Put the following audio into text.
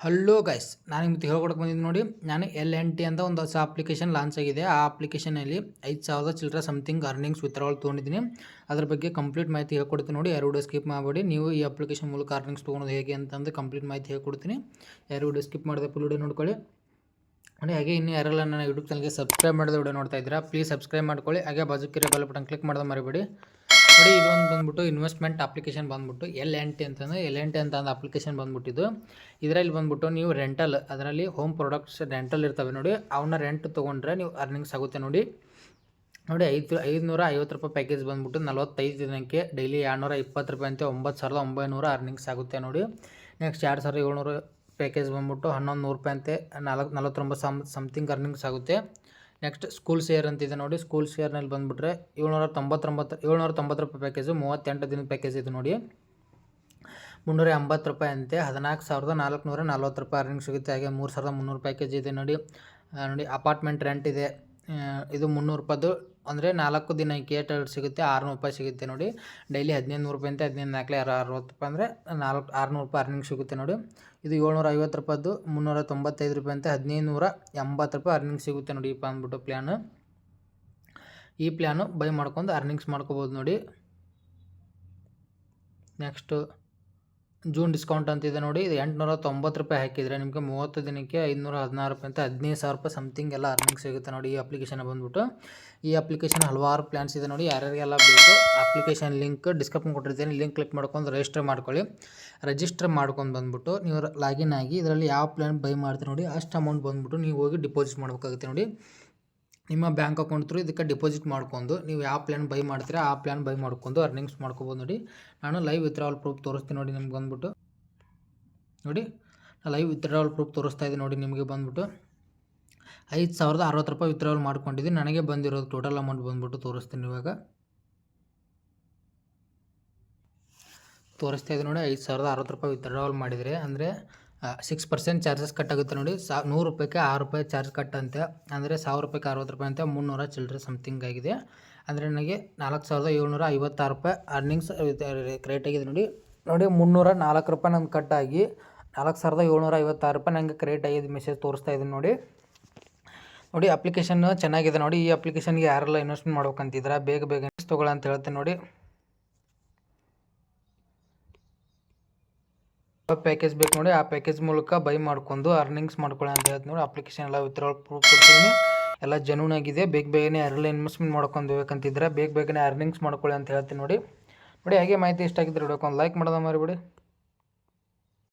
Hello guys, ನಾನು ನಿಮ್ಗೆ ಹೇಳ್ಕೊಡಕ್ಕೆ ಬಂದಿದ್ದು ನೋಡಿ. ನಾನು LNT ಅಂತ ಒಂದು ಹೊಸ ಅಪ್ಲಿಕೇಶನ್ ಲಾಂಚ್ ಆಗಿದೆ. ಆ ಅಪ್ಲಿಕೇಶನಲ್ಲಿ 5,000 ಚಿಲ್ಲರೆ ಸಮಥಿಂಗ್ ಅರ್ನಿಂಗ್ಸ್ ವಿತ್ಡ್ರಾವಲ್ ತೊಗೊಂಡಿದ್ದೀನಿ. ಅದ್ರ ಬಗ್ಗೆ ಕಂಪ್ಲೀಟ್ ಮಾಹಿತಿ ಹೇಳ್ಕೊಡ್ತೀನಿ ನೋಡಿ. ಯಾರು ವಿಡಿಯೋ ಸ್ಕಿಪ್ ಮಾಡಬೇಡಿ. ನೀವು ಈ ಅಪ್ಲಿಕೇಶನ್ ಮೂಲಕ ಅರ್ನಿಂಗ್ಸ್ ತೊಗೊಳೋದು ಹೇಗೆ ಅಂತಂದು ಕಂಪ್ಲೀಟ್ ಮಾಹಿತಿ ಹೇಳ್ಕೊಡ್ತೀನಿ. ಯಾರು ವಿಡಿಯೋ ಸ್ಕಿಪ್ ಮಾಡಿದೆ ಫುಲ್ ವಿಡಿಯೋ ನೋಡ್ಕೊಳ್ಳಿ ನೋಡಿ. ಹಾಗೆ ಇನ್ನೂ ಯಾರೆಲ್ಲ ನನ್ನ ಯೂಟ್ಯೂಬ್ ಚಾನಲ್ಗೆ ಸಬ್ಸ್ಕ್ರೈಬ್ ಮಾಡಿದ ವಿಡಿಯೋ ನೋಡ್ತಾ ಇದ್ದೀರಾ, ಪ್ಲೀಸ್ ಸಬ್ಸ್ಕ್ರೈಬ್ ಮಾಡ್ಕೊಳ್ಳಿ. ಹಾಗೆ ಬಾಜುಕಿರೋ ಬೆಲ್ ಬಟನ್ ಕ್ಲಿಕ್ ಮಾಡೋದು ಮರಿಬೇಡಿ ನೋಡಿ. ಇದೊಂದು ಬಂದ್ಬಿಟ್ಟು ಇನ್ವೆಸ್ಟ್ಮೆಂಟ್ ಅಪ್ಲಿಕೇಶನ್ ಬಂದ್ಬಿಟ್ಟು LNT ಅಂತಂದರೆ LNT ಅಂತ ಒಂದು ಅಪ್ಲಿಕೇಶನ್ ಬಂದ್ಬಿಟ್ಟಿದ್ದು. ಇದರಲ್ಲಿ ಬಂದ್ಬಿಟ್ಟು ನೀವು ರೆಂಟಲ್, ಅದರಲ್ಲಿ ಹೋಮ್ ಪ್ರಾಡಕ್ಟ್ಸ್ ರೆಂಟಲ್ ಇರ್ತವೆ ನೋಡಿ, ಅವನ್ನ ರೆಂಟ್ ತೊಗೊಂಡ್ರೆ ನೀವು ಅರ್ನಿಂಗ್ಸ್ ಆಗುತ್ತೆ ನೋಡಿ. 550 ರೂಪಾಯಿ ಪ್ಯಾಕೇಜ್ ಬಂದ್ಬಿಟ್ಟು 45 ದಿನಕ್ಕೆ ಡೈಲಿ 220 ರೂಪಾಯಿ ಅಂತ 9,900 ಅರ್ನಿಂಗ್ಸ್ ಆಗುತ್ತೆ ನೋಡಿ. ನೆಕ್ಸ್ಟ್ 2,700 ಪ್ಯಾಕೇಜ್ ಬಂದ್ಬಿಟ್ಟು 1,100 ರೂಪಾಯಿ ಅಂತೆ 49 ಸಮಥಿಂಗ್ ಅರ್ನಿಂಗ್ಸ್ ಆಗುತ್ತೆ. ನೆಕ್ಸ್ಟ್ ಸ್ಕೂಲ್ ಶೇರ್ ಅಂತಿದೆ ನೋಡಿ. ಸ್ಕೂಲ್ ಶೇರ್ನಲ್ಲಿ ಬಂದುಬಿಟ್ರೆ 790 ರೂಪಾಯಿ ಪ್ಯಾಕೇಜು 38 ದಿನದ ಪ್ಯಾಕೇಜ್ ಇದು ನೋಡಿ. 380 ರೂಪಾಯಿ ಅಂತೆ 14,440 ರೂಪಾಯಿ ಅರ್ನಿಂಗ್ ಸಿಗುತ್ತೆ. ಹಾಗೆ 3,300 ಪ್ಯಾಕೇಜ್ ಇದೆ ನೋಡಿ. ಅಪಾರ್ಟ್ಮೆಂಟ್ ರೆಂಟ್ ಇದೆ, ಇದು 300 ರೂಪಾಯಿದು ಅಂದರೆ 4 ದಿನಕ್ಕೆ ಟೈಲ್ ಸಿಗುತ್ತೆ, 600 ರೂಪಾಯಿ ಸಿಗುತ್ತೆ ನೋಡಿ. ಡೈಲಿ 1,500 ರೂಪಾಯಿ ಅಂತ 15 ರೂಪಾಯಿ ಅಂದರೆ 600 ರೂಪಾಯಿ ಅರ್ನಿಂಗ್ ಸಿಗುತ್ತೆ ನೋಡಿ. ಇದು 750 ರೂಪಾಯಿದು 395 ರೂಪಾಯಿ ಅಂತ 1,580 ರೂಪಾಯಿ ಅರ್ನಿಂಗ್ ಸಿಗುತ್ತೆ ನೋಡಿ. ಈ ಅಂದ್ಬಿಟ್ಟು ಈ ಪ್ಲ್ಯಾನು ಬೈ ಮಾಡ್ಕೊಂಡು ಅರ್ನಿಂಗ್ಸ್ ಮಾಡ್ಕೋಬೋದು ನೋಡಿ. ನೆಕ್ಸ್ಟು ಜೂನ್ ಡಿಸ್ಕೌಂಟ್ ಅಂತಿದೆ ನೋಡಿ. ಇದು 890 ರೂಪಾಯಿ ಹಾಕಿದರೆ ನಿಮಗೆ 30 ದಿನಕ್ಕೆ 516 ರೂಪಾಯಿ ಅಂತ 15,000 ರೂಪಾಯಿ ಸಮಥಿಂಗ್ ಎಲ್ಲ ಅರ್ನಿಂಗ್ ಸಿಗುತ್ತೆ ನೋಡಿ. ಈ ಅಪ್ಲಿಕೇಶನ್ ಬಂದ್ಬಿಟ್ಟು ಈ ಅಪ್ಲಿಕೇಶನ್ ಹಲವಾರು ಪ್ಲ್ಯಾನ್ಸ್ ಇದೆ ನೋಡಿ. ಯಾರ್ಯಾರಿಗೆಲ್ಲ ಬೇಕು ಅಪ್ಲಿಕೇಶನ್ ಲಿಂಕ್ ಡಿಸ್ಕ್ರಿಪ್ಷನ್ ಕೊಟ್ಟಿರ್ತೀನಿ, ಲಿಂಕ್ ಕ್ಲಿಕ್ ಮಾಡ್ಕೊಂಡು ರಿಜಿಸ್ಟರ್ ಮಾಡ್ಕೊಳ್ಳಿ. ರಿಜಿಸ್ಟರ್ ಮಾಡ್ಕೊಂಡು ಬಂದ್ಬಿಟ್ಟು ನೀವು ಲಾಗಿನ್ ಆಗಿ ಇದರಲ್ಲಿ ಯಾವ ಪ್ಲ್ಯಾನ್ ಬೈ ಮಾಡ್ತೀರಿ ನೋಡಿ, ಅಷ್ಟು ಅಮೌಂಟ್ ಬಂದ್ಬಿಟ್ಟು ನೀವು ಹೋಗಿ ಡಿಪಾಸಿಟ್ ಮಾಡಬೇಕಾಗುತ್ತೆ ನೋಡಿ. ನಿಮ್ಮ ಬ್ಯಾಂಕ್ ಅಕೌಂಟ್ ಥ್ರೂ ಇದಕ್ಕೆ ಡಿಪಾಸಿಟ್ ಮಾಡ್ಕೊಂಡು ನೀವು ಯಾವ ಪ್ಲ್ಯಾನ್ ಬೈ ಮಾಡ್ತೀರಾ ಆ ಪ್ಲ್ಯಾನ್ ಬೈ ಮಾಡ್ಕೊಂಡು ಅರ್ನಿಂಗ್ಸ್ ಮಾಡ್ಕೋಬೋದು ನೋಡಿ. ನಾನು ಲೈವ್ ವಿತ್ಡ್ರಾವಲ್ ಪ್ರೂಫ್ ತೋರಿಸ್ತೀನಿ ನೋಡಿ. ನಿಮ್ಗೆ ಬಂದ್ಬಿಟ್ಟು ನೋಡಿ, ಲೈವ್ ವಿತ್ಡ್ರಾವಲ್ ಪ್ರೂಫ್ ತೋರಿಸ್ತಾ ಇದ್ದೀನಿ ನೋಡಿ. ನಿಮಗೆ ಬಂದ್ಬಿಟ್ಟು 5,060 ರೂಪಾಯಿ ವಿತ್ಡ್ರಾವಲ್ ಮಾಡ್ಕೊಂಡಿದ್ದೀನಿ. ನನಗೆ ಬಂದಿರೋದು ಟೋಟಲ್ ಅಮೌಂಟ್ ಬಂದ್ಬಿಟ್ಟು ತೋರಿಸ್ತೀನಿ. ಇವಾಗ ತೋರಿಸ್ತಾ ಇದೆ ನೋಡಿ. 5,060 ರೂಪಾಯಿ ವಿತ್ಡ್ರಾವಲ್ ಮಾಡಿದರೆ ಅಂದರೆ 6% ಚಾರ್ಜಸ್ ಕಟ್ ಆಗುತ್ತೆ ನೋಡಿ. 100 ರೂಪಾಯಿಗೆ 6 ರೂಪಾಯಿ ಚಾರ್ಜ್ ಕಟ್ ಅಂತೆ, ಅಂದರೆ 1,000 ರೂಪಾಯಿಗೆ 60 ರೂಪಾಯಿ ಅಂತ 300 ಚಿಲ್ಲರೆ ಸಮಥಿಂಗ್ ಆಗಿದೆ. ಅಂದರೆ ನನಗೆ 4,756 ರೂಪಾಯಿ ಅರ್ನಿಂಗ್ಸ್ ಕ್ರಿಯೇಟ್ ಆಗಿದೆ ನೋಡಿ. 304 ರೂಪಾಯಿ ನಂಗೆ ಕಟ್ ಆಗಿ 4,756 ರೂಪಾಯಿ ನನಗೆ ಕ್ರಿಯೇಟ್ ಆಗಿದೆ ಮೆಸೇಜ್ ತೋರಿಸ್ತಾ ಇದ್ದೀನಿ ನೋಡಿ. ಅಪ್ಲಿಕೇಶನ್ ಚೆನ್ನಾಗಿದೆ ನೋಡಿ. ಈ ಅಪ್ಲಿಕೇಶನ್ಗೆ ಯಾರೆಲ್ಲ ಇನ್ವೆಸ್ಟ್ಮೆಂಟ್ ಮಾಡ್ಬೇಕಂತಿದ್ರೆ ಬೇಗ ತೊಗೊಳ್ಳಿ ಅಂತ ಹೇಳ್ತೀನಿ ನೋಡಿ. ಪ್ಯಾಕೇಜ್ ಬೇಕು ನೋಡಿ, ಆ ಪ್ಯಾಕೇಜ್ ಮೂಲಕ ಬೈ ಮಾಡ್ಕೊಂಡು ಅರ್ನಿಂಗ್ಸ್ ಮಾಡ್ಕೊಳ್ಳಿ ಅಂತ ಹೇಳ್ತೀನಿ ನೋಡಿ. ಅಪ್ಲಿಕೇಶನ್ ಎಲ್ಲ ವಿತ್ಡ್ರಾವಲ್ ಪ್ರೂಫ್ ಕೊಡ್ತೀನಿ, ಎಲ್ಲ ಜೆನ್ಯೂನ್ ಆಗಿದೆ. ಬೇಗನೆ ಯಾರೆಲ್ಲ ಇನ್ವೆಸ್ಟ್ಮೆಂಟ್ ಮಾಡ್ಕೊಂಡು ಬೇಕಂತಿದ್ರೆ ಬೇಗನೆ ಅರ್ನಿಂಗ್ಸ್ ಮಾಡ್ಕೊಳ್ಳಿ ಅಂತ ಹೇಳ್ತೀನಿ ನೋಡಿ. ಹಾಗೆ ಮಾಹಿತಿ ಇಷ್ಟ ಆಗಿದ್ರೆ ವಿಡಿಯೋಕ್ಕೆ ಒಂದು ಲೈಕ್ ಮಾಡೋದು ಮರಿಬೇಡಿ.